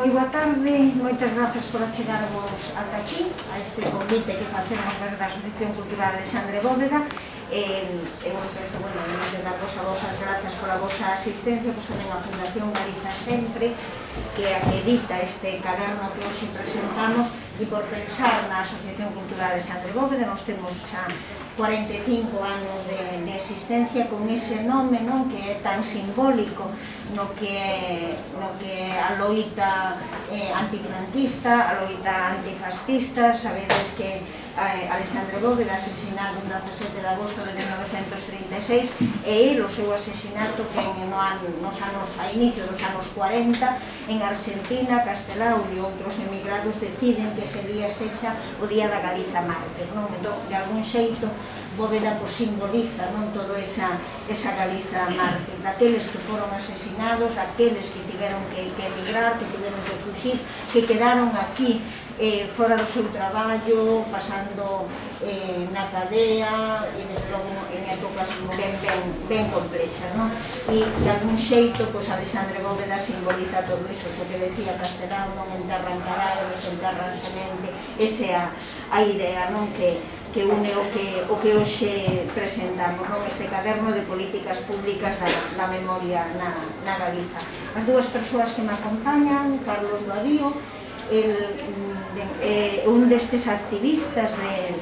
Moi boa tarde, moitas grazas por achegarvos ata aquí, a este convite que facemos desde a Asociación Cultural Alexandre Bóveda. Eu empezo, de darvos a vosas grazas pola vosa asistencia, pois tamén a Fundación Galiza Sempre, que acredita este caderno que hoxe presentamos, e por pensar na Asociación Cultural Alexandre Bóveda. Nos temos xa 45 anos de existencia con ese nome, non, que é tan simbólico no que a loita antifranquista, a loita antifascista. Sabedes que Alexandre Bóveda asesinado un 17 de agosto de 1936 e o seu asesinato que a inicio dos anos 40 en Argentina, Castelao e outros emigrados deciden que ese día sexa o Día da Galiza Mártir, non? Entón, de algún xeito, Bóveda simboliza toda esa Galiza mártir, daqueles que foron asesinados, daqueles que tiveron que emigrar, que tiveron que fuxir, que quedaron aquí fora do seu traballo, pasando na cadea e desde logo en épocas ben complexas, non? E de algún xeito, Alexandre Bóveda simboliza todo iso, o que decía Castelao, non enterran cadáveres, enterran semente. Esa é a idea, non, que une o que hoxe presentamos, non, este caderno de políticas públicas da memoria na Galiza. As dúas persoas que me acompañan, Carlos Bavío, un destes activistas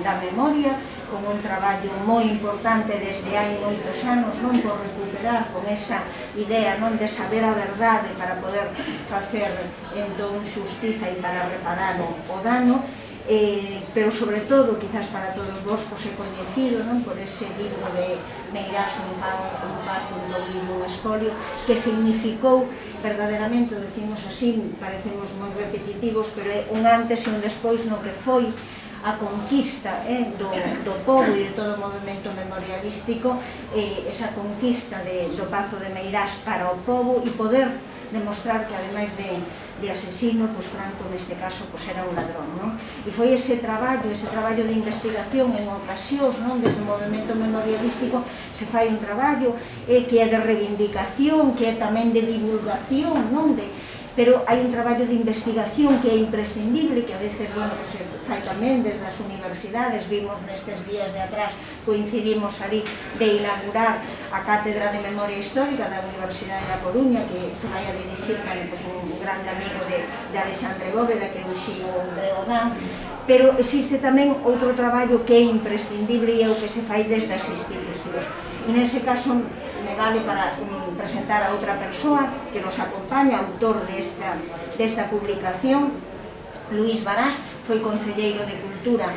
da memoria, con un traballo moi importante desde hai moitos anos, non, por recuperar con esa idea, non, de saber a verdade para poder facer entón xustiza e para reparar o dano. Pero sobre todo, quizás para todos vos, é coñecido, non, por ese libro de Meirás, un pazo, un lobo, un espolio, que significou verdadeiramente, decimos así, parecemos moi repetitivos, pero é un antes e un despois no que foi a conquista do pobo e de todo o movimento memorialístico, esa conquista do Pazo de Meirás para o pobo, e poder demostrar que, ademais de asesino, Franco neste caso era un ladrón, non? E foi ese traballo de investigación en ocasións, non, desde o movimento memorialístico se fai un traballo que é de reivindicación, que é tamén de divulgación, non, pero hai un traballo de investigación que é imprescindible, que a veces, se fai tamén desde as universidades. Vimos nestes días de atrás, coincidimos ali de inaugurar a Cátedra de Memoria Histórica da Universidade da Coruña, que vai a dirixir un grande amigo de Alexandre Bóveda, que é o Xío Breogán. Pero existe tamén outro traballo que é imprescindible e é o que se fai desde as institucións. E nese caso me vale para presentar a outra persoa que nos acompaña, autor desta publicación, Luís Bará. Foi concelleiro de Cultura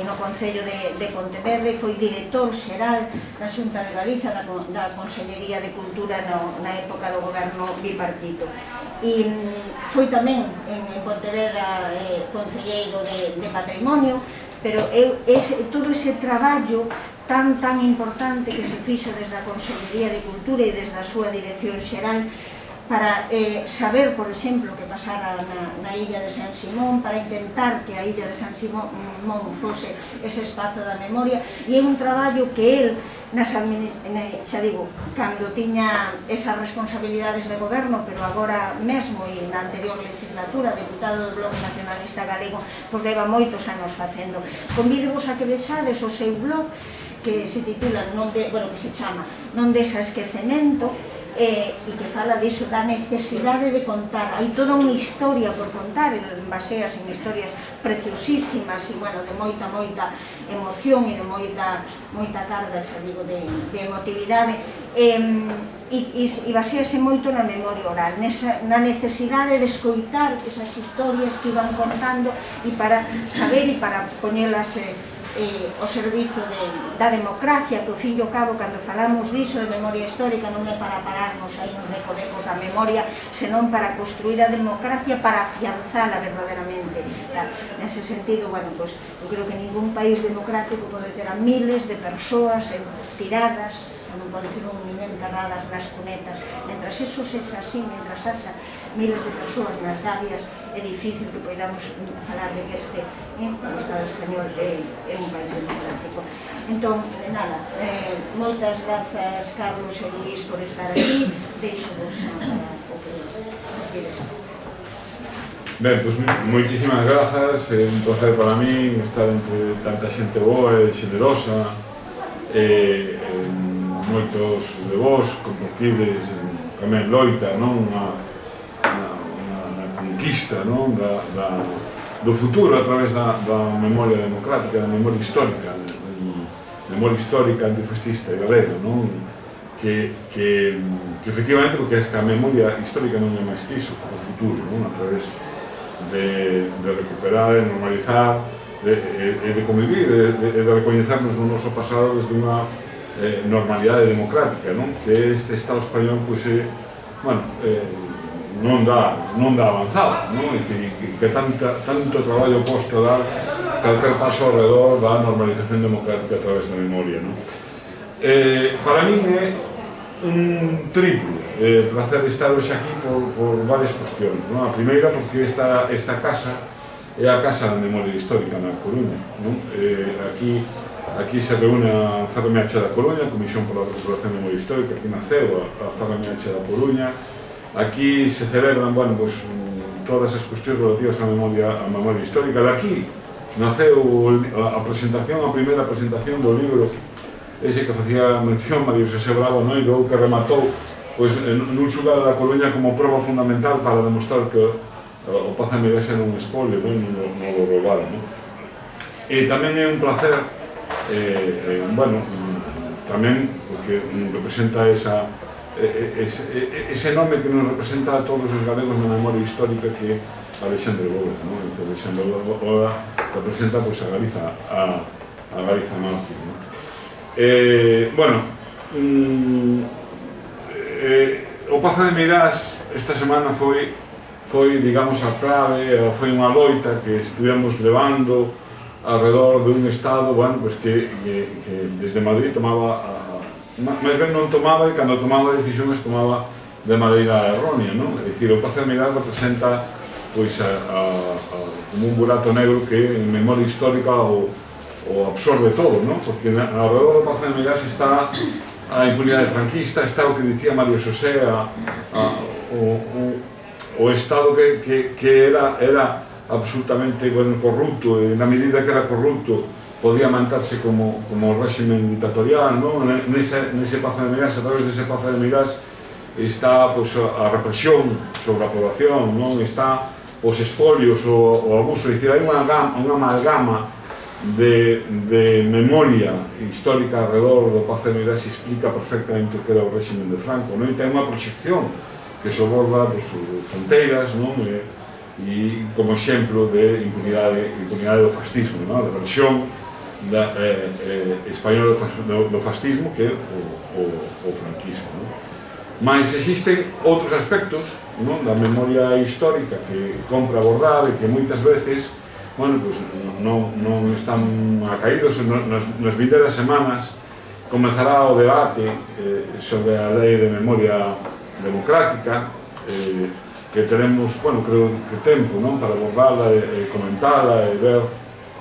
no Concello de Pontevedra e foi director xeral da Xunta de Galiza da Consellería de Cultura na época do goberno bipartito. E foi tamén en Pontevedra concelleiro de Patrimonio, pero todo ese traballo tan importante que se fixo desde a Consellería de Cultura e desde a súa dirección xeral para saber, por exemplo, que pasara na illa de San Simón, para intentar que a illa de San Simón fose ese espazo da memoria. E é un traballo que el, xa digo, cando tiña esas responsabilidades de goberno, pero agora mesmo e na anterior legislatura, deputado do Bloque Nacionalista Galego, leva moitos anos facendo. Convídevos a que vexades o seu blog, que se titula, que se chama Non desa esquecemento, e que fala diso, da necesidade de contar. Hai toda unha historia por contar, baseas en historias preciosísimas e, de moita emoción e de moita carga, xa digo, de emotividade, e basease moito na memoria oral, na necesidade de escoitar esas historias que iban contando e para saber e para poñelas o servizo da democracia, que ao fin e ao cabo, cando falamos diso de memoria histórica, non é para pararnos aí nos recovecos da memoria, senón para construir a democracia, para afianzala verdadeiramente. Nese sentido, eu creo que ningún país democrático pode ter a miles de persoas tiradas, non pode ter un nin enterradas nas cunetas. Mentras eso sexa así, mentras haxa miles de persoas nas gabias, é difícil que podamos falar de que o Estado español é un país democrático. Entón, nada, moitas grazas, Carlos e Luís, por estar aquí. Deixo-vos para o que nos vides a falar. Ben, pois moitísimas grazas, é un placer para mí estar entre tanta xente boa e xenerosa, moitos de vós compartides tamén loita, non? Unha conquista, non? Do futuro a través da memoria democrática, da memoria histórica antifascista e galega, non? Que efectivamente, porque a memoria histórica non é máis que iso, o futuro, non? A través de recuperar, de normalizar, de convivir, de recoñecernos no noso pasado desde unha normalidade democrática, non? Que este Estado español, pois, non dá avanzada, non? Que tanto traballo posto a dar calquer paso alrededor da normalización democrática a través da memoria, non? Para min é un triplo placer estar hoxe aquí por varias cuestións, non? A primeira, porque esta casa é a Casa da Memoria Histórica na Coruña, non? Aquí se reúne a CRMH da Coruña, a Comisión pola Recuperación da Memoria Histórica, aquí naceu a CRMH da Coruña. Aquí se celebran, bueno, pues, todas as cuestións relativas á memoria histórica. De aquí naceu a primeira presentación do libro ese que facía mención María Xosé Bravo Noiro, que rematou pois, nun xulgado da Coruña como proba fundamental para demostrar que o Paz de Meirás era un espolio, non o roubaron. E tamén é un placer, bueno, tamén porque representa ese nome que nos representa a todos os galegos na memoria histórica que Alexandre Bóveda, non? Alexandre Bóveda representa pois, a Galiza mártir, non? Bueno, o Paz de Meirás esta semana foi, digamos, a clave, foi unha loita que estivemos levando alrededor dun Estado, bueno, pues que desde Madrid tomaba, máis ben non tomaba, e cando tomaba decisións tomaba de maneira errónea, non? É dicir, o Paz de Meirás representa pois como un burato negro que en memoria histórica o absorbe todo, non? Porque alrededor do Paz de Meirás está a impunidade franquista, está o que dicía María Xosé, o Estado que era absolutamente, bueno, corrupto, e na medida que era corrupto podía mantarse como régimen dictatorial, non? Nese Paz de Meirás, a través dese Paz de Meirás está pois, a represión sobre a población, non? Está os espolios, o abuso, é dicir, hai unha amalgama de memoria histórica alrededor do Paz de Meirás e explica perfectamente o que era o régimen de Franco, non? E ten unha proxección que soborda pois, fronteiras, non? E como exemplo de impunidade do fascismo, non? Da versión española do fascismo que é o franquismo, non? Mas existen outros aspectos, non? Da memoria histórica que compra abordar e que moitas veces, bueno, pues, non están acaídos. Nas vindeiras semanas comenzará o debate sobre a lei de memoria democrática, que teremos, bueno, creo que tempo, non? Para abordarla e comentarla e ver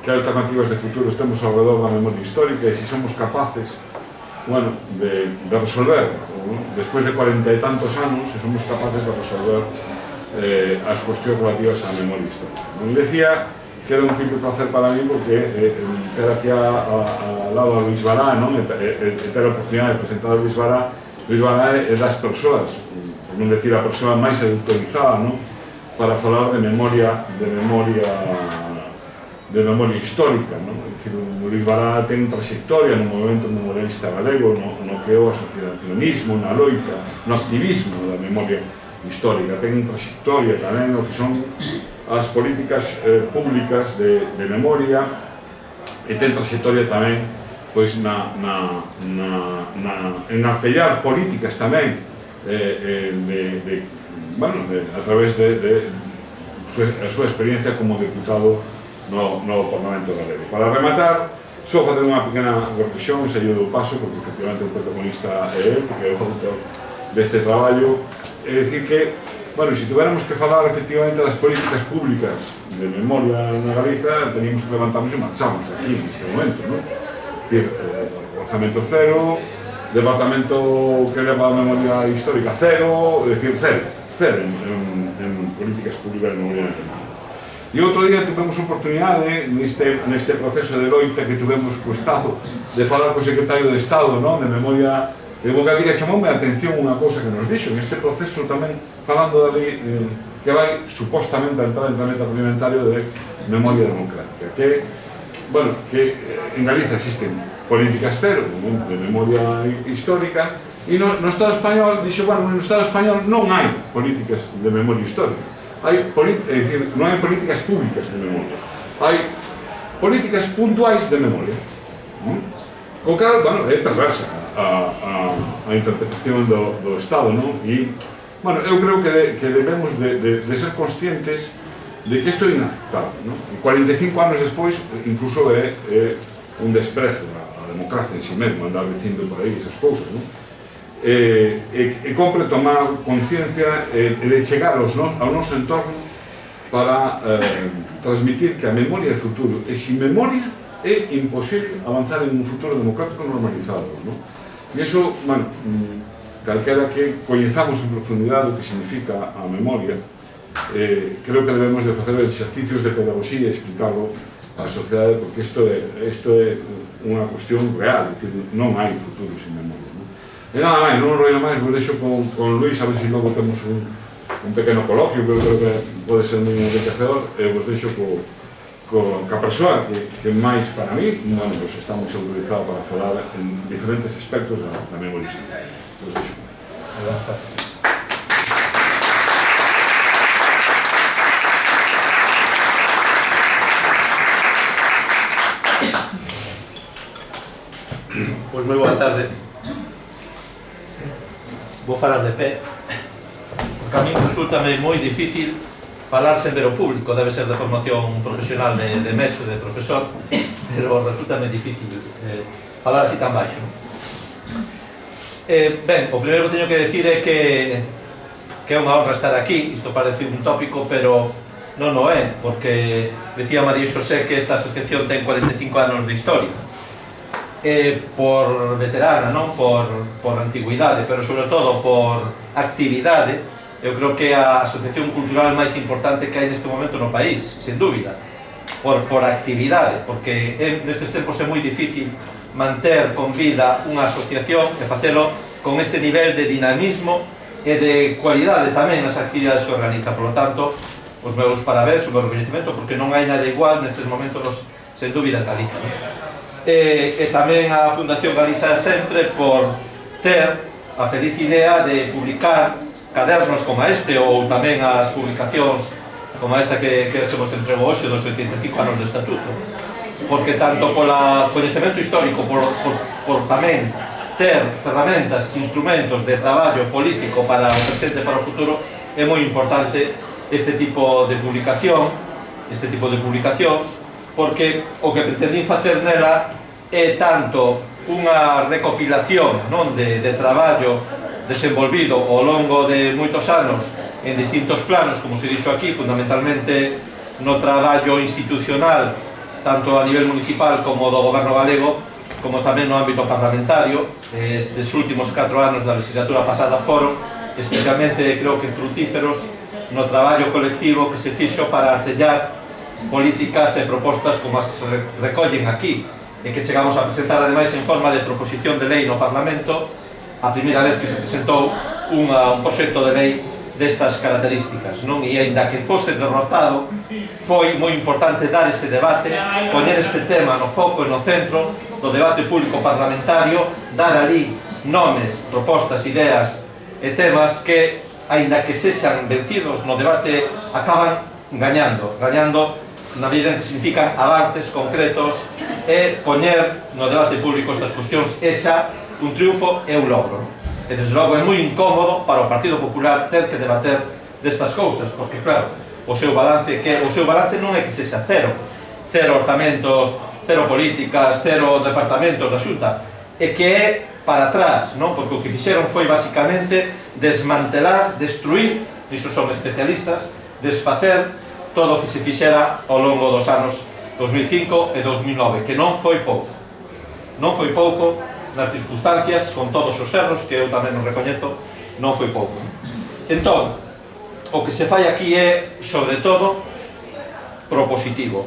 que alternativas de futuro temos alrededor da memoria histórica e se somos capaces, bueno, de resolver, ¿no? Despois de 40 e tantos anos, se somos capaces de resolver as cuestións relativas á memoria histórica. Non decía que era un triple placer para mí porque ter aquí ao lado a Luís Bará, non? E ter a oportunidade de presentar a Luís Bará é das persoas, por non decir a persoa máis autorizada, non? Para falar de memoria histórica, non? É dicir, o Luís Bará ten trayectoria no movimento memorialista galego, no que é o asociacionismo, na loita, no activismo da memoria histórica, ten trayectoria tamén no que son as políticas públicas de memoria e ten trayectoria tamén pois en artellar políticas tamén a través de a súa experiencia como deputado no Parlamento galego. Para rematar, só facer unha pequena reflexión, se do paso, porque efectivamente o protagonista é él, porque é o autor deste traballo, é dicir que, bueno, se tuviéramos que falar efectivamente das políticas públicas de memoria na Galiza, teníamos que levantarnos e marcharnos aquí, neste momento, non? É dicir, orzamento cero, departamento que leva a memoria histórica cero, é dicir, cero en políticas públicas de memoria. E outro día tivemos oportunidade neste proceso de loita que tivemos co Estado de falar co secretario de Estado de Memoria Democrática. Chamoume a atención unha cousa que nos dixo neste proceso tamén, falando da lei que vai supostamente a entrar en tramite parlamentario de Memoria Democrática, que, bueno, que en Galiza existen políticas cero de memoria histórica, e no Estado español dixo, bueno, no Estado español non hai políticas de memoria histórica, é dicir, non hai políticas públicas de memoria, hai políticas puntuais de memoria, co cal, bueno, é perversa a interpretación do Estado, e, bueno, eu creo que debemos de ser conscientes de que isto é inaceptable, e 45 anos despois, incluso é un desprezo a democracia en si mesmo, andar dicindo por aí esas cousas, e compre tomar conciencia de chegar ao noso entorno para transmitir que a memoria é futuro, e sin memoria é imposible avanzar en un futuro democrático normalizado, e iso, bueno, calquera que coñezamos en profundidade o que significa a memoria, creo que debemos de facer exercicios de pedagogía e explicarlo á sociedade, porque isto é unha cuestión real, é dicir, non hai futuro sin memoria. E nada máis, non enrollo máis, vos deixo con Luis, a ver se logo temos un pequeno coloquio, que eu creo que pode ser moi enriquecedor, e vos deixo ca persoa que máis para mí, bueno, pues está moi autorizado para falar en diferentes aspectos da memoria histórica. Vos deixo. Gracias. Pois moi boa tarde. Vou falar de pé, porque a mí resultame moi difícil falar sen ver o público, debe ser de formación profesional de mestre, de profesor, pero resultame difícil falar así tan baixo. Ben, o primeiro que teño que decir é que é unha honra estar aquí. Isto parece un tópico, pero non o é, porque decía María Xosé que esta asociación ten 45 anos de historia, por veterana, non por antigüidade, pero sobre todo por actividade. Eu creo que é a asociación cultural máis importante que hai neste momento no país, sen dúbida, por actividade, porque nestes tempos é moi difícil manter con vida unha asociación e facelo con este nivel de dinamismo e de cualidade tamén nas actividades que organiza. Por lo tanto, os meus parabéns, o meu reconhecimento, porque non hai nada igual nestes momentos, sen dúbida, en Galiza. E tamén a Fundación Galiza Sempre por ter a feliz idea de publicar cadernos como este, ou tamén as publicacións como esta que se vos entrego hoxe dos 85 anos do Estatuto, porque tanto polo coñecemento histórico, por tamén ter ferramentas, instrumentos de traballo político para o presente e para o futuro, é moi importante este tipo de publicación, este tipo de publicacións, porque o que pretendín facer nela é tanto unha recopilación de traballo desenvolvido ao longo de moitos anos en distintos planos, como se dixo aquí, fundamentalmente no traballo institucional, tanto a nivel municipal como do goberno galego, como tamén no ámbito parlamentario. Estes últimos 4 anos da legislatura pasada foron especialmente, creo que frutíferos, no traballo colectivo que se fixo para artellar políticas e propostas como as que se recollen aquí, e que chegamos a presentar ademais en forma de proposición de lei no Parlamento, a primeira vez que se presentou un proxecto de lei destas características, non? E aínda que fose derrotado, foi moi importante dar ese debate, poñer este tema no foco e no centro do debate público parlamentario, dar ali nomes, propostas, ideas e temas que, aínda que sexan vencidos no debate, acaban gañando na medida en que significan avances concretos e poñer no debate público estas cuestións. Esa, un triunfo e un logro. E desde logo é moi incómodo para o Partido Popular ter que debater destas cousas, porque claro, o seu balance non é que sexa cero orzamentos, cero políticas, cero departamentos da Xunta, e que é para atrás, non? Porque o que fixeron foi basicamente desmantelar, destruir, iso son especialistas, desfacer todo o que se fixera ao longo dos anos 2005 e 2009, que non foi pouco. Non foi pouco nas circunstancias, con todos os erros, que eu tamén non recoñezo, non foi pouco. Entón, o que se fai aquí é, sobre todo, propositivo.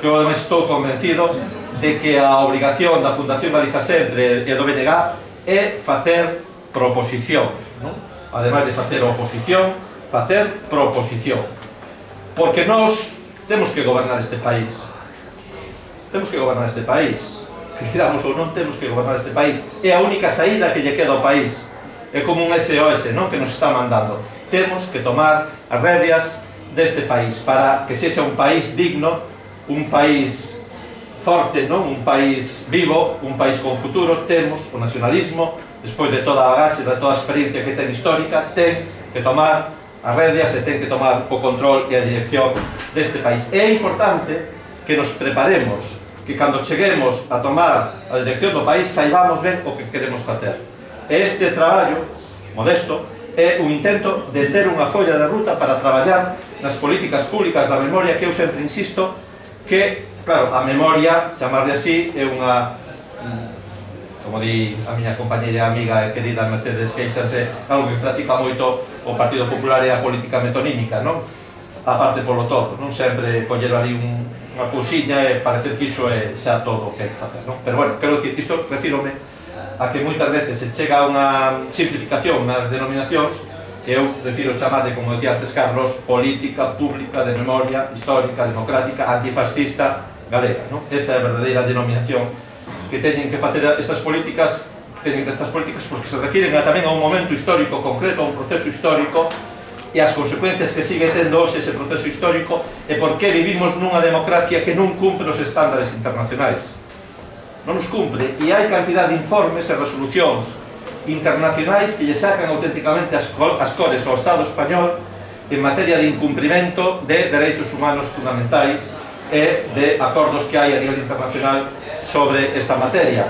Eu ademais estou convencido de que a obrigación da Fundación Galiza Sempre e do BNG é facer proposicións, non? Ademais de facer oposición, facer proposición. Porque nós temos que gobernar este país. Temos que gobernar este país. Que queramos ou non, temos que gobernar este país. É a única saída que lle queda ao país. É como un SOS, non? Que nos está mandando. Temos que tomar as rédeas deste país para que sexa un país digno, un país forte, non? Un país vivo, un país con futuro. Temos o nacionalismo, despois de toda a base, de toda a experiencia que ten histórica, ten que tomar as rédeas e ten que tomar o control e a dirección deste país. É importante que nos preparemos, que cando cheguemos a tomar a dirección do país saibamos ben o que queremos facer. E este traballo, modesto, é un intento de ter unha folla de ruta para traballar nas políticas públicas da memoria, que eu sempre insisto que, claro, a memoria, chamarle así, é unha, como di a miña compañeira amiga e querida Mercedes Queixas, é algo que practica moito o Partido Popular e a política metonímica, non? A parte polo todo, non sempre coller ali unha cousiña e parecer que iso é xa todo o que hai que facer, non? Pero bueno, quero dicir, isto refírome a que moitas veces se chega a unha simplificación nas denominacións que eu prefiro chamarle, como decía antes Carlos, política pública de memoria histórica, democrática, antifascista galega, non? Esa é a verdadeira denominación que teñen que facer estas políticas, porque se refiren tamén a un momento histórico concreto, a un proceso histórico e as consecuencias que sigue tendo hoxe ese proceso histórico e por que vivimos nunha democracia que non cumpre os estándares internacionais. Non os cumpre, e hai cantidad de informes e resolucións internacionais que lle sacan auténticamente as cores ao Estado español en materia de incumprimento de dereitos humanos fundamentais e de acordos que hai a nivel internacional sobre esta materia.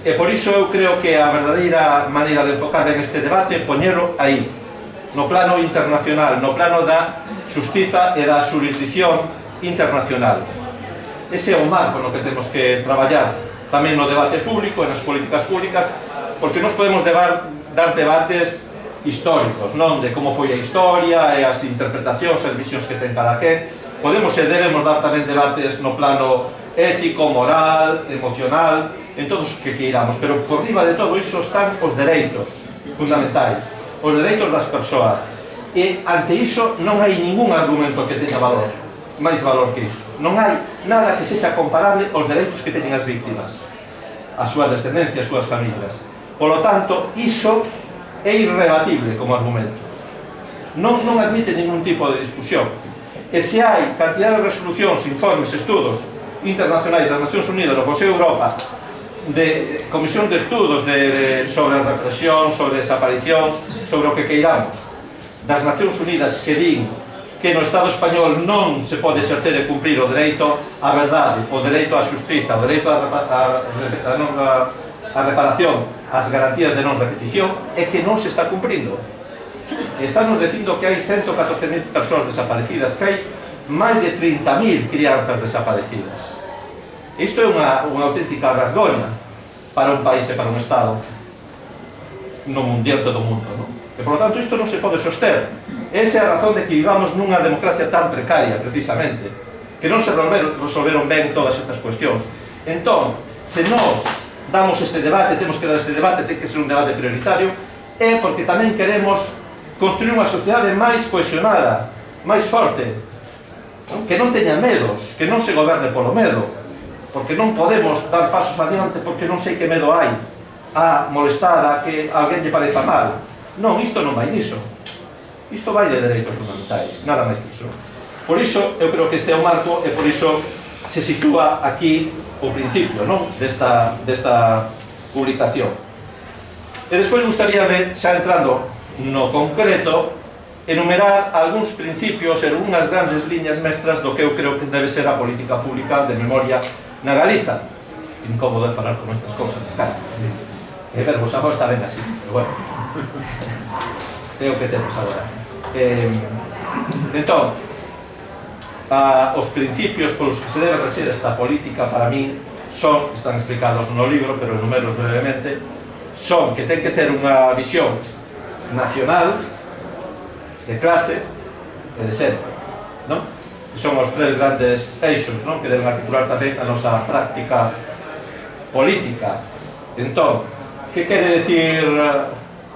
E por iso eu creo que a verdadeira maneira de enfocar en este debate é poñelo aí, no plano internacional, no plano da xustiza e da xurisdicción internacional. Ese é o marco no que temos que traballar tamén no debate público e nas políticas públicas, porque nos podemos dar debates históricos, non? De como foi a historia e as interpretacións e as visións que ten cada quen. Podemos e debemos dar tamén debates no plano ético, moral, emocional, en todos os que queiramos, pero por riba de todo iso están os dereitos fundamentais, os dereitos das persoas, e ante iso non hai ningún argumento que teña valor, máis valor que iso. Non hai nada que sexa comparable aos dereitos que teñen as víctimas, a súa descendencia, as súas familias. Polo tanto, iso é irrebatible como argumento. Non admite ningún tipo de discusión. E se hai cantidad de resolucións, informes, estudos internacionais das Nacións Unidas, do Consello de Europa, de comisión de estudos sobre represión, sobre desaparicións, sobre o que queiramos, das Nacións Unidas que din que no Estado español non se pode exercer e cumprir o dereito á verdade, o dereito á xustiza, o dereito á reparación, as garantías de non repetición, é que non se está cumprindo. Estamos dicindo que hai 114.000 persoas desaparecidas, que hai máis de 30.000 crianzas desaparecidas. Isto é unha auténtica vergoña para un país e para un Estado no mundial todo o mundo, non? E, por lo tanto, isto non se pode soster. Esa é a razón de que vivamos nunha democracia tan precaria, precisamente, que non se resolveron ben todas estas cuestións. Entón, se nós damos este debate, temos que dar este debate, ten que ser un debate prioritario, é porque tamén queremos construir unha sociedade máis cohesionada, máis forte, que non teña medos, que non se goberne polo medo, porque non podemos dar pasos adiante porque non sei que medo hai a molestar a que alguén lle pareza mal. Non, isto non vai diso. Isto vai de dereitos fundamentais, nada máis que iso. Por iso, eu creo que este é o marco e por iso se sitúa aquí o principio, non? Desta publicación. E despois gustaríame, xa entrando no concreto, enumerar algúns principios e algunhas grandes liñas mestras do que eu creo que debe ser a política pública de memoria na Galiza. Incómodo de falar con estas cousas, claro. E ver, vos agora está ben así, pero bueno. É o que temos agora. Entón, os principios polos que se debe regir esta política para mí son, están explicados no libro, pero enumeros brevemente, son que ten que ter unha visión nacional, de clase e de xénero, non? son os tres grandes eixos, non? Que deben articular tamén a nosa práctica política. Entón, que quere decir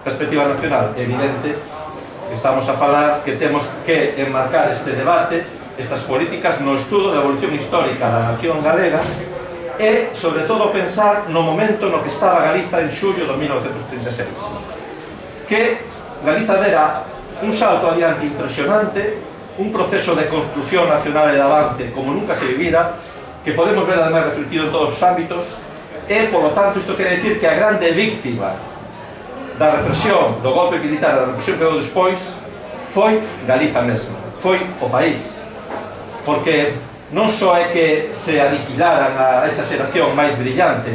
perspectiva nacional? Evidente que estamos a falar que temos que enmarcar este debate, estas políticas, no estudo da evolución histórica da nación galega e, sobre todo, pensar no momento no que estaba Galiza en xullo de 1936. Que Galiza dera un salto adiante impresionante, un proceso de construcción nacional e de avance como nunca se vivira, que podemos ver además reflectido en todos os ámbitos, e, polo tanto, isto quere decir que a grande víctima da represión, do golpe militar, da represión que deu despois, foi Galiza mesma, foi o país. Porque non só é que se aniquilaran a esa xeración máis brillante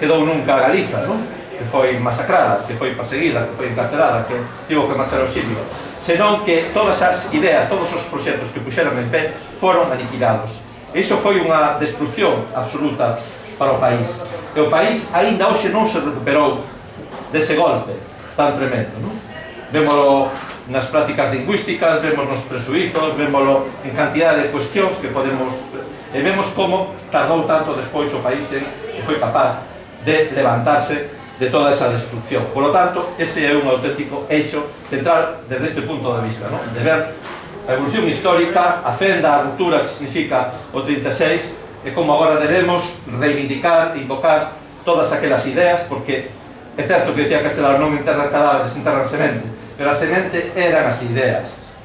que dou nunca a Galiza, non? Que foi masacrada, que foi perseguida, que foi encarcerada, que tivo que marchar ao exilio, senón que todas as ideas, todos os proxectos que puxeran en pé foron aniquilados. E iso foi unha destrucción absoluta para o país. E o país aínda hoxe non se recuperou dese golpe tan tremendo, non? Vémolo nas prácticas lingüísticas, vemos nos presuizos, vémolo en cantidad de cuestións que podemos... E vemos como tardou tanto despois o país que foi capaz de levantarse de toda esa destrucción. Por lo tanto, ese é un auténtico eixo central desde este punto de vista, ¿no? De ver a evolución histórica, a fenda, a ruptura que significa o 36 e como agora debemos reivindicar, invocar todas aquelas ideas, porque é certo que decía Castelao, non enterran cadáveres, enterran semente, pero a semente eran as ideas,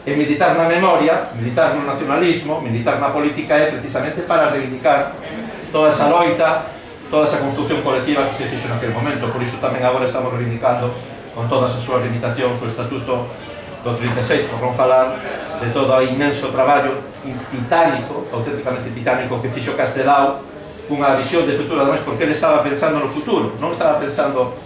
E militar na memoria, militar no nacionalismo, militar na política é precisamente para reivindicar toda esa loita, toda esa construcción colectiva que se fixo naquele momento. Por iso tamén agora estamos reivindicando con todas as súas limitacións o Estatuto do 36, por non falar de todo o inmenso traballo titánico, auténticamente titánico, que fixo Castelao, cunha visión de futuro, además, porque ele estaba pensando no futuro, non estaba pensando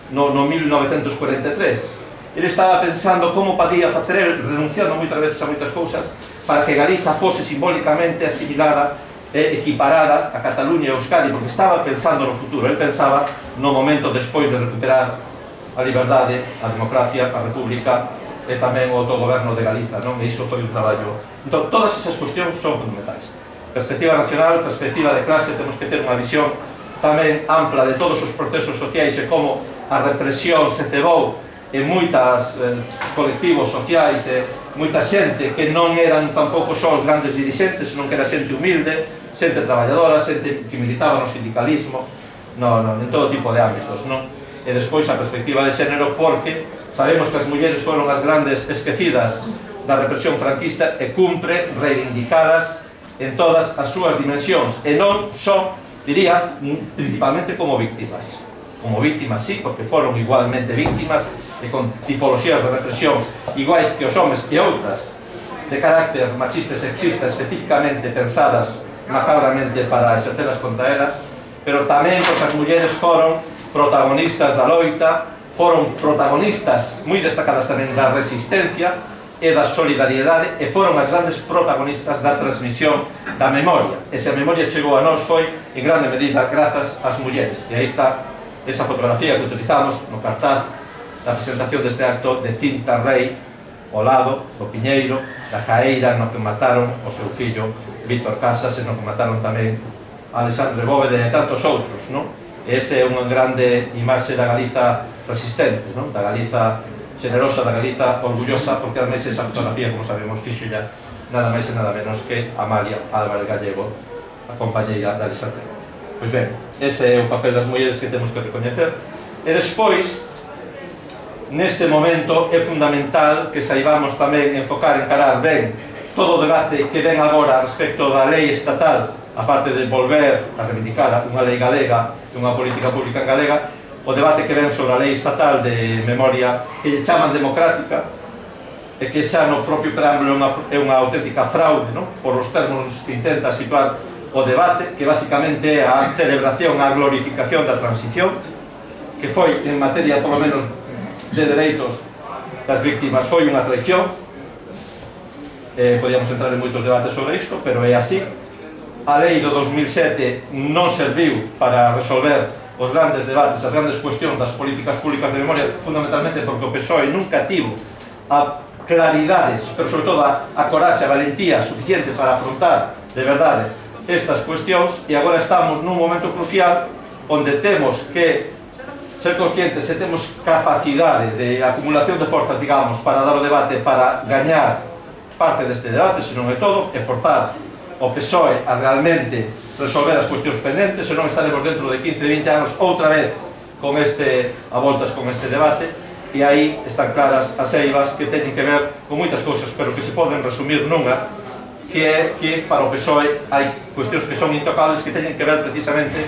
no 1943. Ele estaba pensando como podía facer el, renunciando moitas veces a moitas cousas, para que Galiza fose simbólicamente asimilada e equiparada a Cataluña e Euskadi, porque estaba pensando no futuro. Ele pensaba no momento despois de recuperar a liberdade, a democracia, a república e tamén o autogoberno de Galiza, non? E iso foi un traballo. Entón, todas esas cuestións son fundamentais. Perspectiva nacional, perspectiva de clase, temos que ter unha visión tamén ampla de todos os procesos sociais e como a represión se cebou en moitas colectivos sociais e moita xente que non eran tampouco só os grandes dirixentes, senón que era xente humilde, xente traballadora, xente que militaba no sindicalismo, en todo tipo de ámbitos, non? E despois a perspectiva de xénero, porque sabemos que as mulleres foron as grandes esquecidas da represión franquista e cumpre reivindicadas en todas as súas dimensións, e non só, diría, principalmente como víctimas. Como víctimas, sí, porque foron igualmente víctimas e con tipoloxías de represión iguais que os homes e outras de carácter machista e sexista especificamente pensadas macabramente para exercelas contra elas, pero tamén porque as mulleres foron protagonistas da loita, foron protagonistas moi destacadas tamén da resistencia e da solidariedade, e foron as grandes protagonistas da transmisión da memoria. E se a memoria chegou a nós foi en grande medida grazas ás mulleres, e aí está esa fotografía que utilizamos no cartaz da presentación deste acto de Cinta Rei ao lado do Piñeiro, da caeira no que mataron o seu fillo Víctor Casas e no que mataron tamén a Alexandre Bóvede e tantos outros, non? Ese é unha grande imaxe da Galiza resistente, non? Da Galiza generosa, da Galiza orgullosa, porque ademais esa fotografía, como sabemos, fixo ya nada máis e nada menos que Amalia Álvarez Gallego, a compañeira de Alexandre Bóvede. Pois ben, ese é o papel das mulleres que temos que recoñecer. E despois, neste momento, é fundamental que saibamos tamén enfocar, encarar ben todo o debate que ven agora respecto da lei estatal, a parte de volver a reivindicar unha lei galega e unha política pública en galega, o debate que ven sobre a lei estatal de memoria que lle chaman democrática e que xa no propio preámbulo é unha auténtica fraude, non? Por os termos que intenta situar o debate, que basicamente é a celebración, a glorificación da transición, que foi, en materia, polo menos, de dereitos das víctimas, foi unha traición. Podíamos entrar en moitos debates sobre isto, pero é así. A lei do 2007 non serviu para resolver os grandes debates, as grandes cuestións das políticas públicas de memoria, fundamentalmente porque o PSOE nunca tivo a claridades, pero sobre todo a coraxe, a valentía suficiente para afrontar de verdade estas cuestións, e agora estamos nun momento crucial onde temos que ser conscientes se temos capacidade de acumulación de forzas, digamos, para dar o debate, para gañar parte deste debate, se non é todo, e forzar o PSOE a realmente resolver as cuestións pendentes, se non estaremos dentro de 15-20 anos outra vez a voltas con este debate, e aí están claras as eivas que teñen que ver con moitas cousas, pero que se poden resumir nunha, que é que para o PSOE hai cuestións que son intocables, que teñen que ver precisamente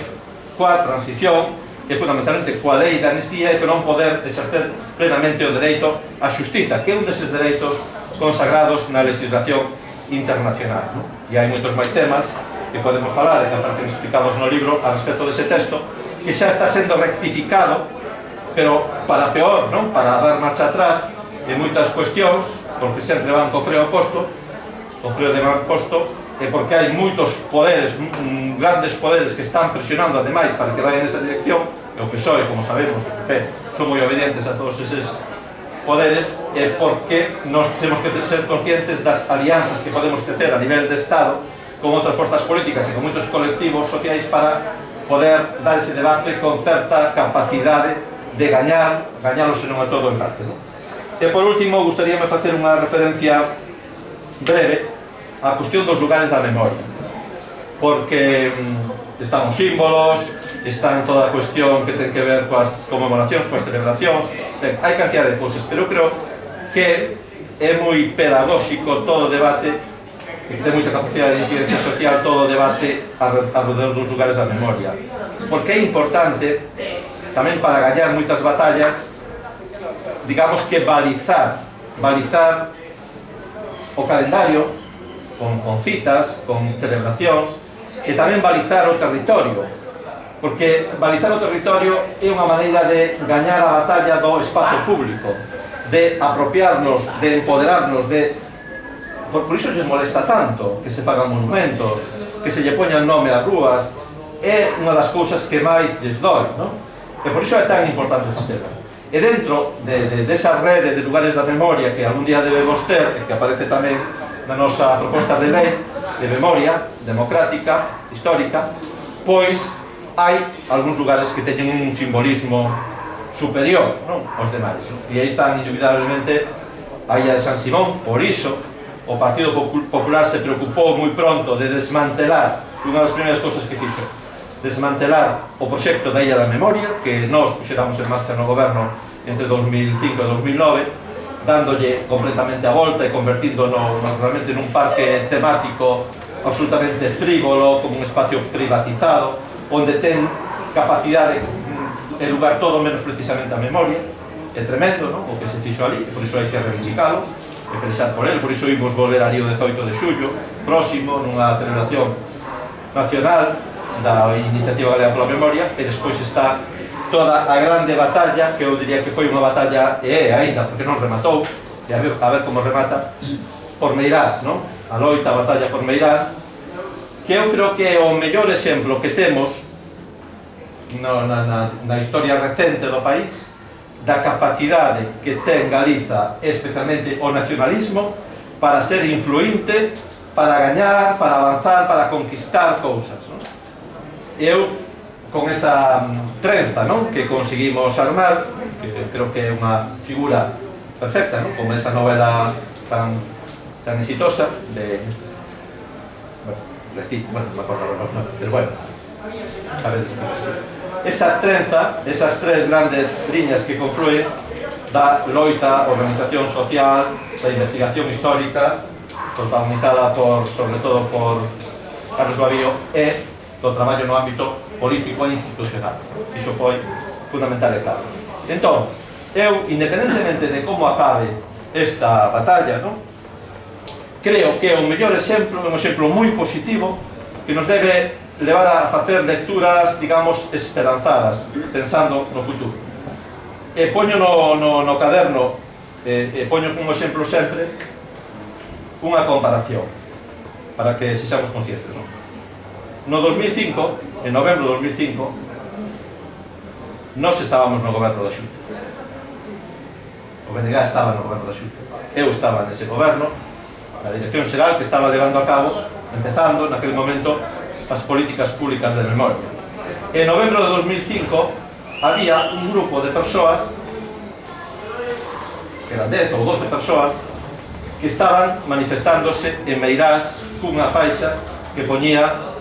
coa transición e fundamentalmente coa lei de amnistía, e que non poder exercer plenamente o dereito á xustiza, que é un deses dereitos consagrados na legislación internacional, non? E hai moitos máis temas que podemos falar e que aparecen explicados no libro a respecto dese texto, que xa está sendo rectificado, pero para peor, non? Para dar marcha atrás en moitas cuestións, porque sempre van co freo posto, o freo de man posto, e porque hai moitos poderes, grandes poderes que están presionando ademais para que vayan nesa dirección, e o PSOE, como sabemos, o PP, son moi obedientes a todos eses poderes, e porque nós temos que ser conscientes das alianzas que podemos tecer a nivel de Estado con outras forzas políticas e con moitos colectivos sociais para poder dar ese debate con certa capacidade de gañalo se non é todo en parte, non? E por último, gustaríame facer unha referencia breve á cuestión dos lugares da memoria, porque están os símbolos, está toda a cuestión que ten que ver coas conmemoracións, coas celebracións, hai cantidad de cousas, pero creo que é moi pedagóxico todo o debate, e que ten moita capacidade de incidencia social, todo o debate alrededor dos lugares da memoria, porque é importante tamén para gañar moitas batallas, digamos que balizar o calendario con citas, con celebracións, e tamén balizar o territorio, porque balizar o territorio é unha maneira de gañar a batalla do espazo público, de apropiarnos, de empoderarnos, por iso lles molesta tanto que se fagan monumentos, que se lle poñan nome ás rúas, é unha das cousas que máis lles doi, non? E por iso é tan importante facelo. E dentro desa rede de lugares da memoria que algún día debemos ter, e que aparece tamén na nosa proposta de lei de memoria democrática, histórica, pois hai algúns lugares que teñen un simbolismo superior, non, aos demais, non? E aí están indubidablemente a Illa de San Simón. Por iso o Partido Popular se preocupou moi pronto de desmantelar, unha das primeiras cousas que fixo, desmantelar o proxecto da Illa da Memoria, que nós puxeramos en marcha no goberno entre 2005 e 2009, dándolle completamente a volta e convertíndolo realmente nun parque temático absolutamente frívolo, como un espacio privatizado, onde ten capacidade de lugar todo menos precisamente a memoria. É tremendo, non? O que se fixo ali, e por iso hai que reivindicalo e pensar por ele. Por iso imos volver ali o 18 de xullo próximo nunha celebración nacional da Iniciativa Galega pola Memoria, e despois está toda a grande batalla, que eu diría que foi unha batalla, e aínda, porque non rematou, e a ver como remata, por Meirás, non? A loita, a batalla por Meirás, que eu creo que é o mellor exemplo que temos na historia recente do país da capacidade que ten Galiza, especialmente o nacionalismo, para ser influinte, para gañar, para avanzar, para conquistar cousas, non? Eu, con esa trenza, non, que conseguimos armar, que creo que é unha figura perfecta, non, como esa novela tan exitosa de... bueno, non me acordo agora, pero bueno, a ver, esa trenza, esas tres grandes liñas que confluen da loita, organización social, da investigación histórica, protagonizada sobre todo por Carlos Babío, e do traballo no ámbito político e institucional. Iso foi fundamental e claro. Entón, eu, independentemente de como acabe esta batalla, non, creo que é o mellor exemplo, un exemplo moi positivo, que nos debe levar a facer lecturas, digamos, esperanzadas, pensando no futuro. E poño no caderno, e poño como exemplo sempre unha comparación, para que sexamos conscientes, non? No 2005, en novembro de 2005, nós estábamos no goberno da Xunta. O O BNG estaba no goberno da Xunta. Eu estaba nese goberno, na dirección xeral que estaba levando a cabo, empezando naquele momento as políticas públicas de memoria. En novembro de 2005 había un grupo de persoas, que eran 10 ou 12 persoas, que estaban manifestándose en Meirás cunha faixa que poñía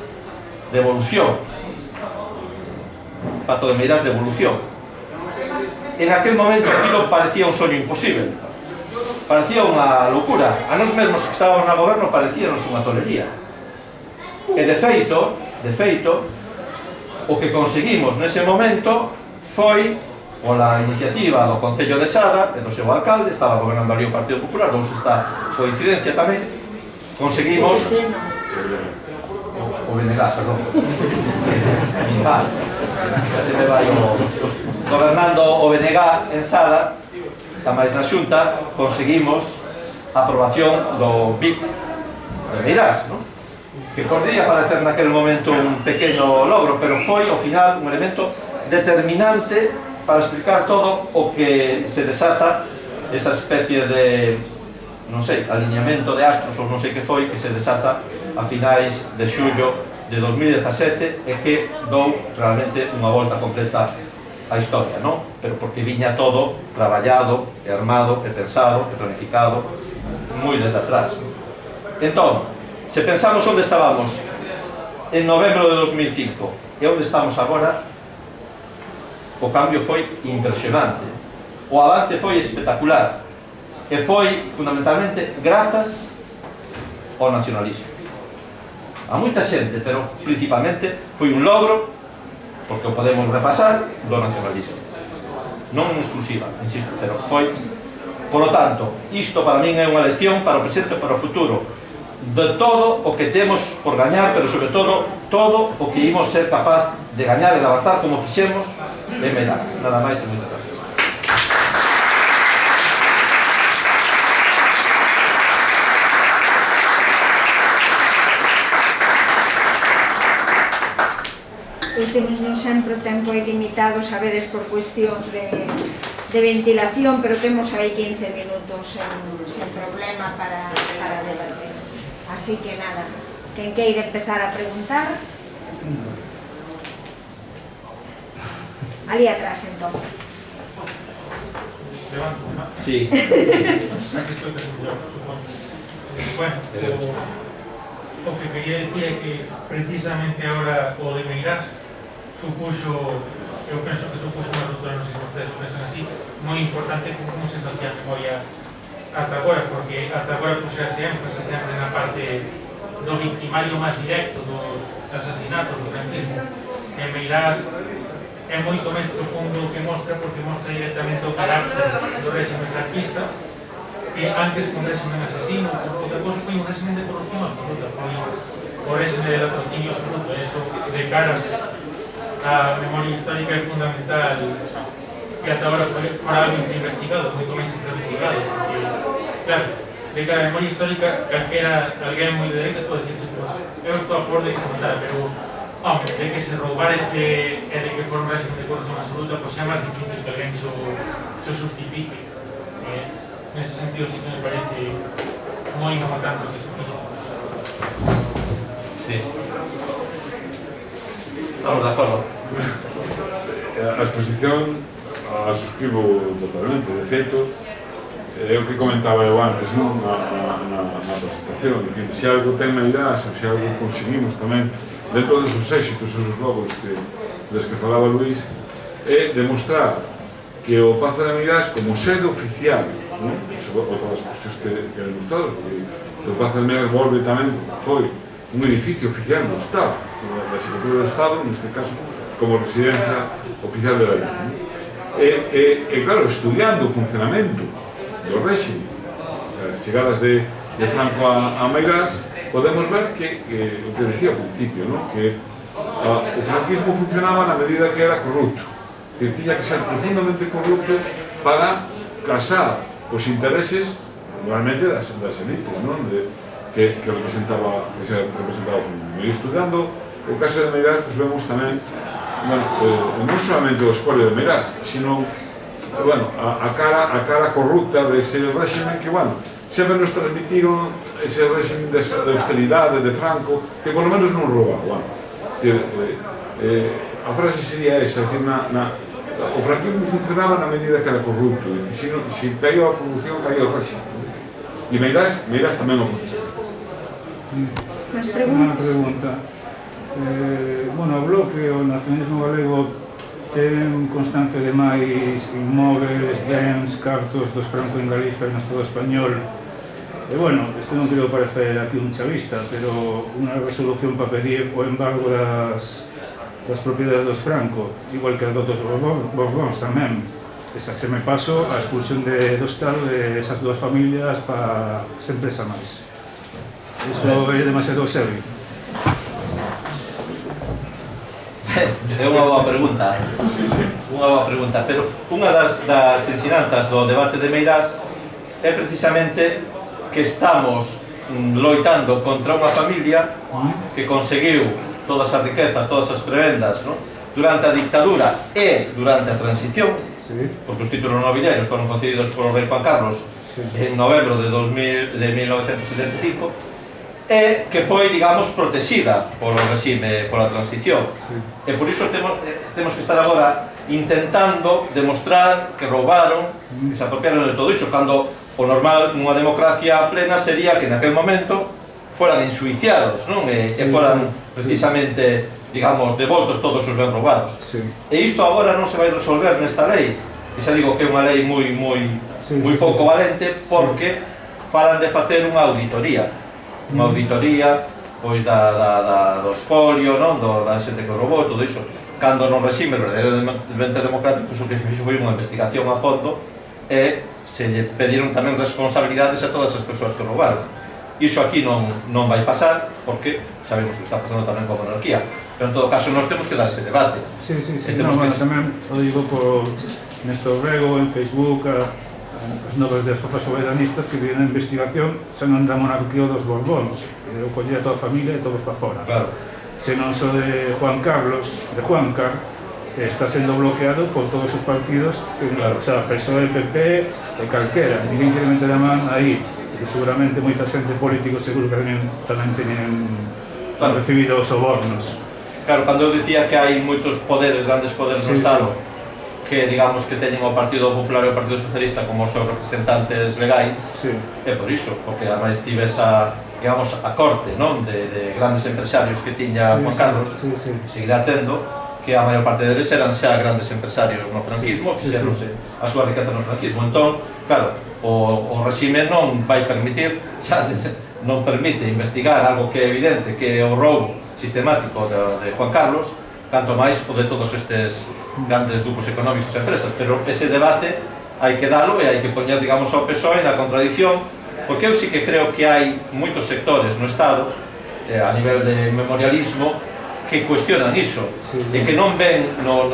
devolución. Pazo de Meirás, devolución. En aquel momento aquilo parecía un soño imposible, parecía unha loucura. A nos mesmos que estábamos no goberno parecíanos unha tolería. E de feito, o que conseguimos nese momento foi, pola iniciativa do Concello de Sada e do seu alcalde, estaba gobernando ali o Partido Popular, dous esta coincidencia tamén, conseguimos o BNG, perdón, se me vai gobernando o BNG en Sada, a máis na Xunta, conseguimos a aprobación do BIC de Meirás, non? Que podría parecer naquele momento un pequeno logro, pero foi, ao final, un elemento determinante para explicar todo o que se desata, esa especie de, non sei, alineamento de astros ou non sei que foi, que se desata a finais de xullo de 2017 e que dou realmente unha volta completa á historia, non? Pero porque viña todo traballado, e armado, e pensado, e planificado moi desde atrás. Entón, se pensamos onde estábamos en novembro de 2005 e onde estamos agora, o cambio foi impresionante, o avance foi espectacular e foi fundamentalmente grazas ao nacionalismo. A moita xente, pero principalmente foi un logro, porque o podemos repasar, do nacionalismo. Non en exclusiva, insisto, pero foi. Por lo tanto, isto para min é unha lección para o presente e para o futuro de todo o que temos por gañar, pero sobre todo o que imos ser capaz de gañar e de avanzar como fixemos en Meirás. Nada máis e moitas gracias. Temos non sempre o tempo ilimitado, sabedes, por cuestións de ventilación, pero temos aí 15 minutos sen problema para debater. Así que nada, quen queira empezar a preguntar. Ali atrás, entón. Levanto, ¿no? Sí. Así estoy mejor, supongo. Bueno, o que quería decir é que precisamente ahora o de Meirás supuxo, eu penso que supuxo unha ruptura, non sei se vostedes pensan así, moi importante como se nos a memoria ata agora, porque ata agora puxerase énfase sempre na parte do victimario máis directo dos asasinatos do franquismo. E Meirás é moito máis profundo que mostra, porque mostra directamente o carácter do réxime franquista, que antes que un réxime asesino, por outra cosa, foi un réxime de corrupción absoluta, foi o réxime de latrocinio absoluto. Eso, de cara a memoria histórica, é fundamental que ata agora fora algo investigado, moito máis infravigilado, porque, claro, de cara a memoria histórica, calquera alguén moi de dereita pode dicirse, pues, eu estou a favor de que se matara, pero, home, de que se roubárese e de que for un réxime de corrupción absoluta, pues é máis difícil que alguén se justifique. Nese sentido, sí que me parece moi importante que se fixo. Sí. Estamos de acordo. A exposición a suscribo totalmente. De feito, é o que comentaba eu antes, non? Na presentación. Dicir, se algo ten Meirás, ou se algo conseguimos tamén, dentro dos éxitos e os logros des que falaba Luís, é demostrar que o Pazo de Meirás, como sede oficial, non? Outra das cuestións que demostrado, porque o Pazo de Meirás volve tamén, foi un edificio oficial do Estado, da Secretaría do Estado, neste caso, como residencia oficial de la lei. E claro, estudiando o funcionamento do réxime, as chegadas de Franco a Meirás, podemos ver que o que decía ao principio, non? Que o franquismo funcionaba na medida que era corrupto, que tiña que ser profundamente corrupto para casar os intereses realmente das elites, non? Que representaba o franquismo. E estudando o caso de Meirás, pues vemos tamén, bueno, non solamente o espolio de Meirás, sino bueno, a cara corrupta dese régimen que, bueno, sempre nos transmitiron ese régimen de austeridade de Franco, que por lo menos non rouba, bueno. A frase sería esa, que o franquismo funcionaba na medida que era corrupto, e se caía a corrupción, caía o régimen. E Meirás tamén o funcionaba. Unha pregunta. Bueno, o Bloque, o nacionalismo galego, ten constancia de máis inmóveis, bens, cartos dos Franco en Galicia e no Estado español. E, bueno, isto non quero parecer aquí un chavista, pero unha resolución para pedir o embargo das propiedades dos Franco, igual que a dos Borbóns tamén. Esa se me paso a expulsión do Estado de esas dúas familias para sen presa máis. Iso é demasiado serio. É unha boa pregunta, pero unha das ensinanzas do debate de Meirás é precisamente que estamos loitando contra unha familia que conseguiu todas as riquezas, todas as prebendas, ¿no?, durante a dictadura e durante a transición, porque os títulos nobiliarios foron concedidos por o rei Juan Carlos en novembro de 1975, e que foi, digamos, protexida polo regime, pola transición. E por iso temos que estar agora intentando demostrar que roubaron, que se apropiaron de todo iso, cando o normal nunha democracia plena sería que naquel momento foran enxuiciados, non? E foran precisamente, digamos, devoltos todos os ben roubados. E isto agora non se vai resolver nesta lei, e xa digo que é unha lei moi pouco valente, porque falan de facer unha auditoría, pois do espolio, non? Da xente que roubou, todo iso. Cando non regime verdadeiramente democrático, o que se fixo foi unha investigación a fondo e se lle pediron tamén responsabilidades a todas as persoas que roubaron. Iso aquí non vai pasar, porque sabemos que está pasando tamén con a monarquía, pero en todo caso nós temos que dar ese debate. Sí, tamén o digo por Néstor Rego, en Facebook, as novas das forças soberanistas que viven a investigación xa non da monarquía dos Borbóns, eu collía toda a familia e todos para fora. Senón só de Juan Carlos, de Juancar, que está sendo bloqueado por todos os partidos, o sea, PSOE, PP e calquera, ninguén quere meter a man aí, que seguramente moita xente político seguro que tamén teñen recibido sobornos. Claro, cando eu dicía que hai moitos poderes, grandes poderes no Estado, que digamos que teñen o Partido Popular e o Partido Socialista como os seus representantes legais, é por iso, porque ademais tive esa, digamos, a corte, non, de grandes empresarios que tiña Juan Carlos, seguirá tendo, que a maior parte deles eran xa grandes empresarios no franquismo, fixeronse a súa riqueza no franquismo. Entón, claro, o regime non vai permitir, xa non permite investigar algo que é evidente, que é o roubo sistemático de Juan Carlos, canto máis o de todos estes grandes grupos económicos e empresas, pero ese debate hai que dalo e hai que poñer, digamos, ao PSOE na contradicción, porque eu sí que creo que hai moitos sectores no Estado, a nivel de memorialismo, que cuestionan iso, e que non ven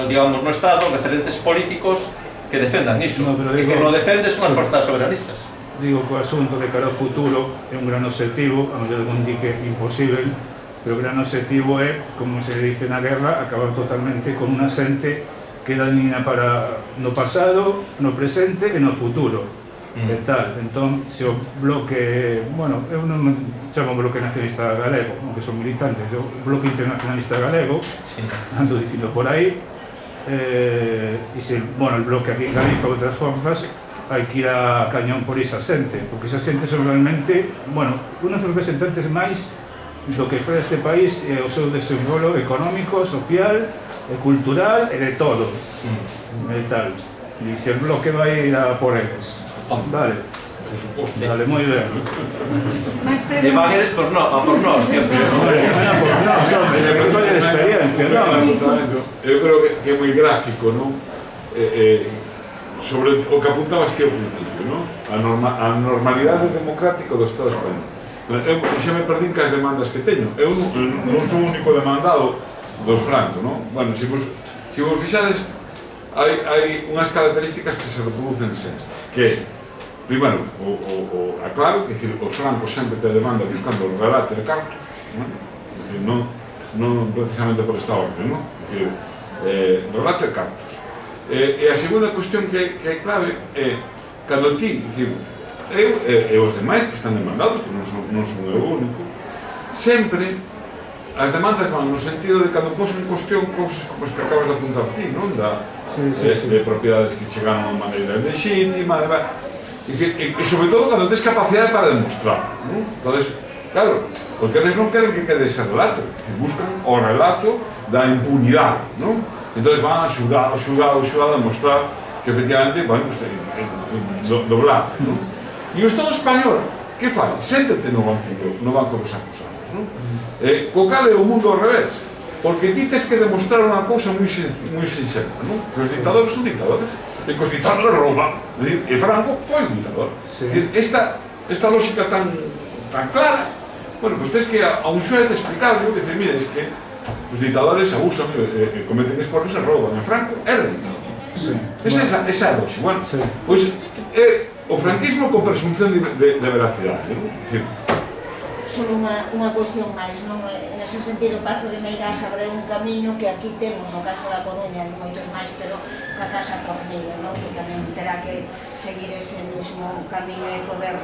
digamos, no Estado referentes políticos que defendan iso, e que non defenden son as forzas soberanistas. Digo que o asunto de cara ao futuro é un gran obxectivo, a mellor algún di que é imposible, pero o gran obxectivo é, como se dice na guerra, acabar totalmente con unha xente que dañina para no pasado, no presente e no futuro. E tal, entón, se o bloque, bueno, eu non me chamo bloque nacionalista galego, aunque son militantes, o bloque internacionalista galego, ando dicindo por aí, e se, bueno, el bloque aquí en Galicia ou outras forzas, hai que ir a cañón por esa xente, porque esa xente son realmente, bueno, unos representantes máis do que fora este país e o seu desenvolo económico, social, cultural e de todo. E tal. E se el bloque vai ir a por eles. Vale. Vale, moi ben. E van eles por nós, que por nós, hombre, que colle de experiencia, non? Eu creo que é moi gráfico, non? Sobre o que apuntabas que ao principio, non? A normalidade democrática do Estado español. Eu xa me perdín cas demandas que teño. Eu non sou o único demandado dos Franco, non? Bueno, se vos fixades, hai unhas características que se reproducen sempre, que, primeiro, claro, que os Francos sempre te demandan buscando o relato de cartos, non precisamente por esta orden, non? Relato de cartos. E a segunda cuestión que é clave é cando ti, eu e os demais que están demandados, que non son eu único, sempre as demandas van no sentido de cando poso en cuestión cousas como as que acabas de apuntar ti, non? De propiedades que chegan de maneira legítima, e sobre todo cando tens capacidade para demostrar, non? Entonces, claro, porque eles non queren que quede ese relato, buscan o relato da impunidade, non? Entonces van a xulgado a demostrar que efectivamente, bueno, pues, doblar, non? E o Estado español, que fai? Séntate no banco dos acusados, non? Co cal é o mundo ao revés, porque ti tes que demostrar unha cousa moi sinxela, non? Que os dictadores son dictadores, e que os dictadores rouban, e Franco foi un dictador. Esta lógica tan clara, bueno, pues tens que a un xuez explicarlo, e dicir, mira, es que os dictadores abusan, cometen esporos e rouban, e Franco era dictador. Esa é a lógica, bueno, pois o franquismo con presunción de veracidade, non? Só unha cuestión máis, non? En ese sentido, Pazo de Meirás abre un camiño que aquí temos, no caso da Coruña, e moitos máis, pero ca Casa Cornella, non? Que tamén terá que seguir ese mismo camiño e poder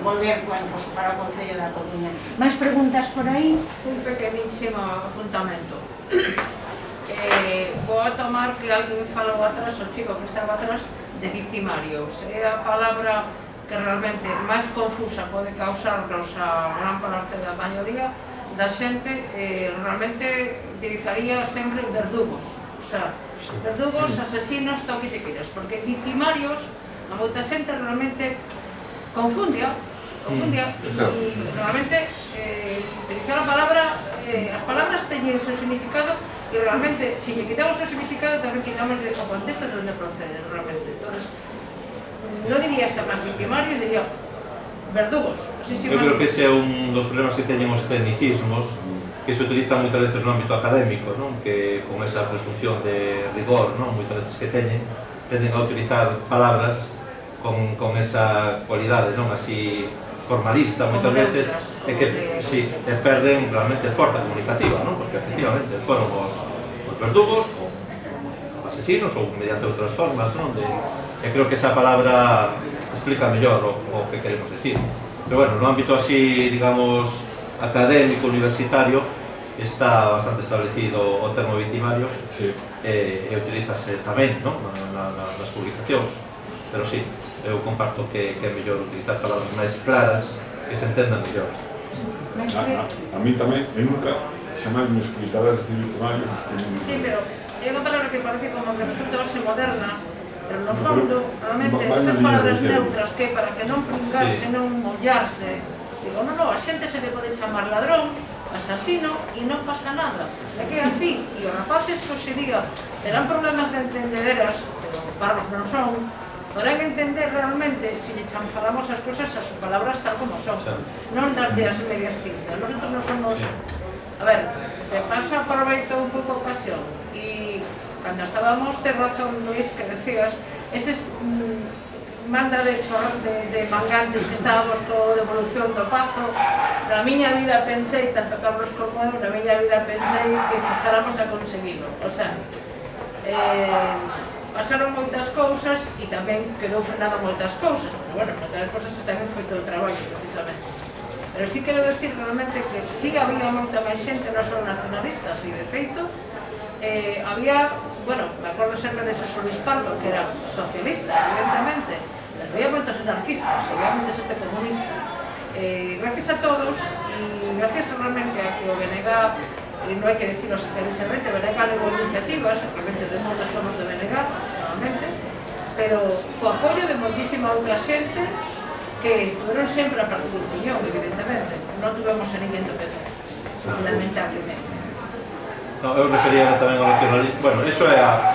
volver, bueno, pues, para o Concello da Coruña. Máis preguntas por aí? Un pequenísimo apuntamento. Vou a tomar que alguén falou atrás, o chico que estaba atrás, de victimarios. É a palabra que realmente máis confusa pode causarnos a gran parte da maioría da xente, realmente utilizaría sempre verdugos, o sea, verdugos, asesinos, toque te queiras, porque victimarios, a moita xente realmente confundia, e realmente utilizar a palabra, as palabras teñen seu significado, e realmente, se lle quitamos o significado, tamén quitamos o contexto de onde procede, realmente. Entonces, non diría xa máis victimarios, diría verdugos. Eu creo que ese é un dos problemas que teñen os tecnicismos, que se utilizan moitas veces no ámbito académico, non? Que con esa presunción de rigor, non? Moitas veces que tenden a utilizar palabras con esa cualidade, non? Así formalista, moitas veces, e que si, perden realmente forza comunicativa, non? Porque efectivamente foron os verdugos, ou asesinos, ou mediante outras formas, non? E creo que esa palabra explica mellor o que queremos decir. Pero bueno, no ámbito así, digamos, académico, universitario, está bastante establecido o termo victimarios, e utilízase tamén, non? Nas publicacións. Pero sí, eu comparto que é mellor utilizar palabras máis claras, que se entendan mellor. A mí tamén, eu nunca chamar me escritadas de victimarios. Sí, pero é unha palabra que parece como que resulta hoxe moderna, pero no fondo, realmente, esas palabras neutras que para que non pringarse, non mollarse, digo, non, a xente se le pode chamar ladrón, asasino, e non pasa nada. É que é así, e os rapaces que hoxe día terán problemas de entendederas, pero parvos non son, podrán entender realmente, se lle chanfalamos as cosas, as palabras tal como son, non darlle as medias tintas. Nosotros non somos... A ver, de paso aproveito un pouco a ocasión, e cando estábamos, te razón, Luis, que decías, eses manda de mangantes que estábamos co devolución do Pazo, na miña vida pensei, tanto Carlos como eu, na miña vida pensei que chegáramos a conseguirlo. O sea, pasaron moitas cousas e tamén quedou frenado moitas cousas, pero bueno, moitas cousas tamén foi todo o traballo, precisamente. Pero sí quero decir realmente que sí había moita máis xente, non só nacionalistas, e de feito, había, bueno, me acordo sempre de Xosé Luis Pardo, que era socialista, evidentemente, pero había moitos anarquistas, había moita xente comunista. Gracias a todos, e gracias realmente a que o BNG, non hai que decirlo sinceramente, o BNG levou iniciativas, realmente de moitas somos de BNG, normalmente, pero co apoio de moitísima outra xente que estuveron sempre a partir do piñón, evidentemente. Non tuvemos a ninguén do PP, lamentablemente. Eu refería tamén ao nacionalismo, bueno, eso é a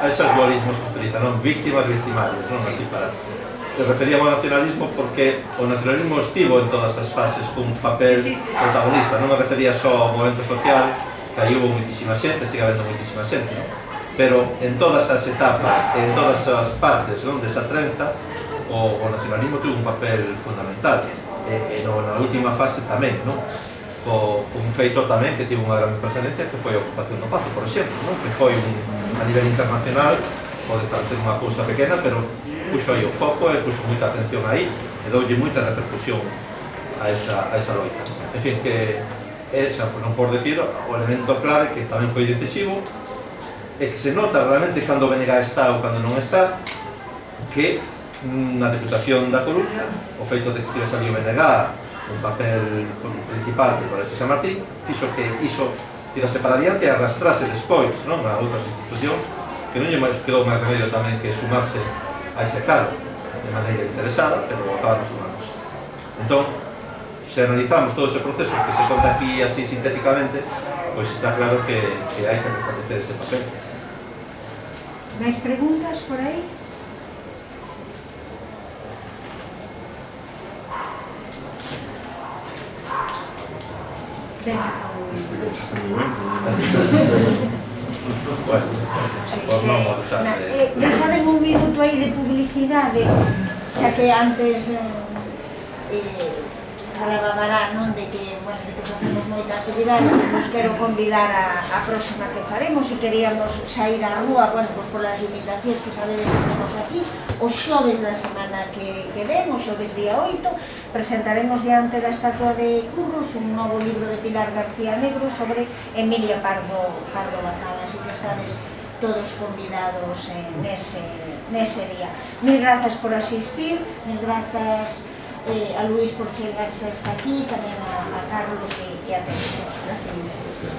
esos dualismos que utilizan, non? Víctimas, victimarios, non? Así para... Eu refería ao nacionalismo porque o nacionalismo estivo en todas as fases con un papel protagonista, non me refería só ao movimento social, que aí hubo moitísima xente, sigue habendo moitísima xente, non? Pero en todas as etapas, en todas as partes, non? Desa trenza, o nacionalismo tuvo un papel fundamental, e na última fase tamén, non? Un feito tamén que tivo unha gran trascendencia, que foi a ocupación do Pazo, por exemplo, non? Que foi a nivel internacional pode parecer unha cousa pequena, pero puxo aí o foco e puxo moita atención aí e doulle moita repercusión a esa loita. En fin, que esa, non por decir, o elemento clave que tamén foi decisivo é que se nota realmente cando o BNG está ou cando non está, que na Deputación da Coruña, o feito de que estivese ali o BNG, un papel principal que por San Martín, fixo que iso tirase para diante e arrastrase despois, non, a outras institucións, que non lle quedou máis remedio tamén que sumarse a ese cargo de maneira interesada, pero acabaron sumándose. Entón, se analizamos todo ese proceso que se conta aquí así sintéticamente, pois está claro que hai que reconocer ese papel. Máis preguntas por aí? Venga. Bueno, por non abusar de... Deixaren un minuto aí de publicidade, xa que antes falaba Bará, non, de que facemos moita actividade, nos quero convidar a próxima que faremos e queríamos sair á rúa, bueno, pois polas limitacións que sabedes que temos aquí, os xoves da semana que ven, os xoves día 8, presentaremos diante da estatua de Curros un novo libro de Pilar García Negro sobre Emilia Pardo Bazán, así que estades todos convidados nese día. Mil grazas por asistir, mil grazas a Luís por chegarse hasta aquí, tamén a Carlos e a todos. Gracias.